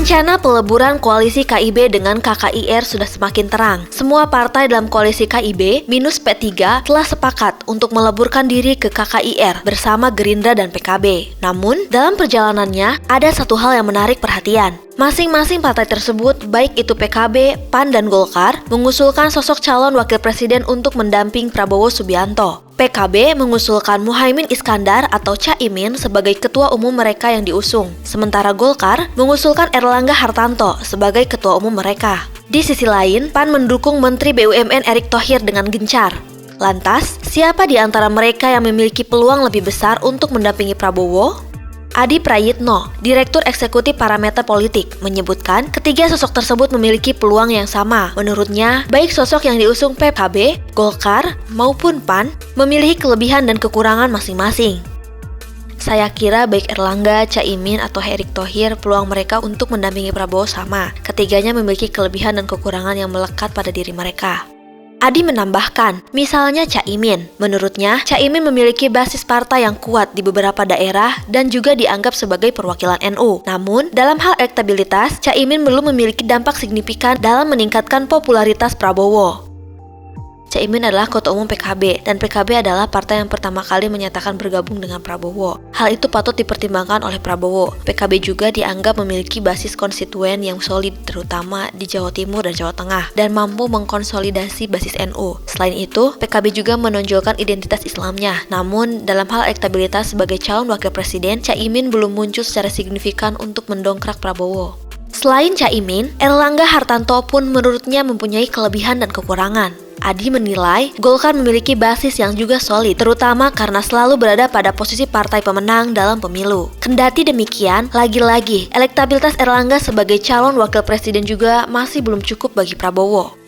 Rencana peleburan koalisi KIB dengan KKIR sudah semakin terang. Semua partai dalam koalisi KIB minus P3 telah sepakat untuk meleburkan diri ke KKIR bersama Gerindra dan PKB. Namun, dalam perjalanannya ada satu hal yang menarik perhatian. Masing-masing partai tersebut, baik itu PKB, PAN, dan Golkar, mengusulkan sosok calon wakil presiden untuk mendamping Prabowo Subianto. PKB mengusulkan Muhaimin Iskandar atau Caimin sebagai ketua umum mereka yang diusung. Sementara Golkar mengusulkan Erlangga Hartanto sebagai ketua umum mereka. Di sisi lain, PAN mendukung Menteri BUMN Erick Thohir dengan gencar. Lantas, siapa di antara mereka yang memiliki peluang lebih besar untuk mendampingi Prabowo? Adi Prayitno, Direktur Eksekutif Parameter Politik, menyebutkan ketiga sosok tersebut memiliki peluang yang sama. Menurutnya, baik sosok yang diusung PKB, Golkar, maupun PAN memiliki kelebihan dan kekurangan masing-masing. Saya kira baik Erlangga, Caimin, atau Erick Thohir peluang mereka untuk mendampingi Prabowo sama. Ketiganya memiliki kelebihan dan kekurangan yang melekat pada diri mereka. Adi menambahkan, misalnya Caimin. Menurutnya, Caimin memiliki basis partai yang kuat di beberapa daerah dan juga dianggap sebagai perwakilan NU. Namun, dalam hal elektabilitas, Caimin belum memiliki dampak signifikan dalam meningkatkan popularitas Prabowo. Caimin adalah ketua umum PKB, dan PKB adalah partai yang pertama kali menyatakan bergabung dengan Prabowo. Hal itu patut dipertimbangkan oleh Prabowo. PKB juga dianggap memiliki basis konstituen yang solid, terutama di Jawa Timur dan Jawa Tengah, dan mampu mengkonsolidasi basis NU. Selain itu, PKB juga menonjolkan identitas Islamnya. Namun, dalam hal elektabilitas sebagai calon wakil presiden, Caimin belum muncul secara signifikan untuk mendongkrak Prabowo. Selain Caimin, Erlangga Hartanto pun menurutnya mempunyai kelebihan dan kekurangan. Adi menilai Golkar memiliki basis yang juga solid, terutama karena selalu berada pada posisi partai pemenang dalam pemilu. Kendati demikian, lagi-lagi elektabilitas Erlangga sebagai calon wakil presiden juga masih belum cukup bagi Prabowo.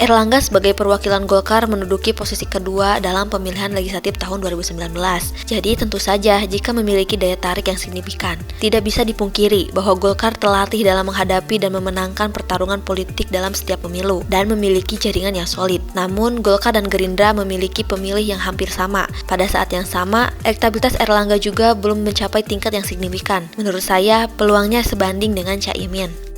Erlangga sebagai perwakilan Golkar menduduki posisi kedua dalam pemilihan legislatif tahun 2019. Jadi tentu saja jika memiliki daya tarik yang signifikan. Tidak bisa dipungkiri bahwa Golkar terlatih dalam menghadapi dan memenangkan pertarungan politik dalam setiap pemilu dan memiliki jaringan yang solid. Namun Golkar dan Gerindra memiliki pemilih yang hampir sama. Pada saat yang sama, elektabilitas Erlangga juga belum mencapai tingkat yang signifikan. Menurut saya, peluangnya sebanding dengan Caimin.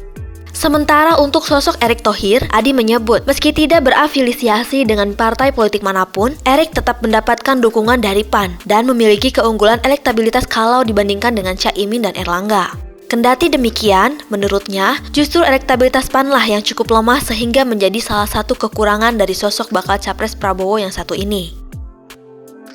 Sementara untuk sosok Erick Thohir, Adi menyebut meski tidak berafiliasi dengan partai politik manapun, Erick tetap mendapatkan dukungan dari PAN dan memiliki keunggulan elektabilitas kalau dibandingkan dengan Caimin dan Erlangga. Kendati demikian, menurutnya justru elektabilitas PAN lah yang cukup lemah sehingga menjadi salah satu kekurangan dari sosok bakal capres Prabowo yang satu ini.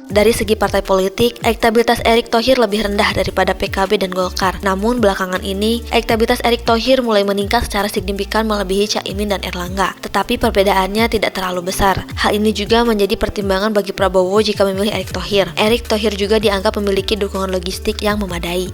Dari segi partai politik, elektabilitas Erick Thohir lebih rendah daripada PKB dan Golkar. Namun belakangan ini, elektabilitas Erick Thohir mulai meningkat secara signifikan melebihi Caimin dan Erlangga. Tetapi perbedaannya tidak terlalu besar. Hal ini juga menjadi pertimbangan bagi Prabowo jika memilih Erick Thohir. Erick Thohir juga dianggap memiliki dukungan logistik yang memadai.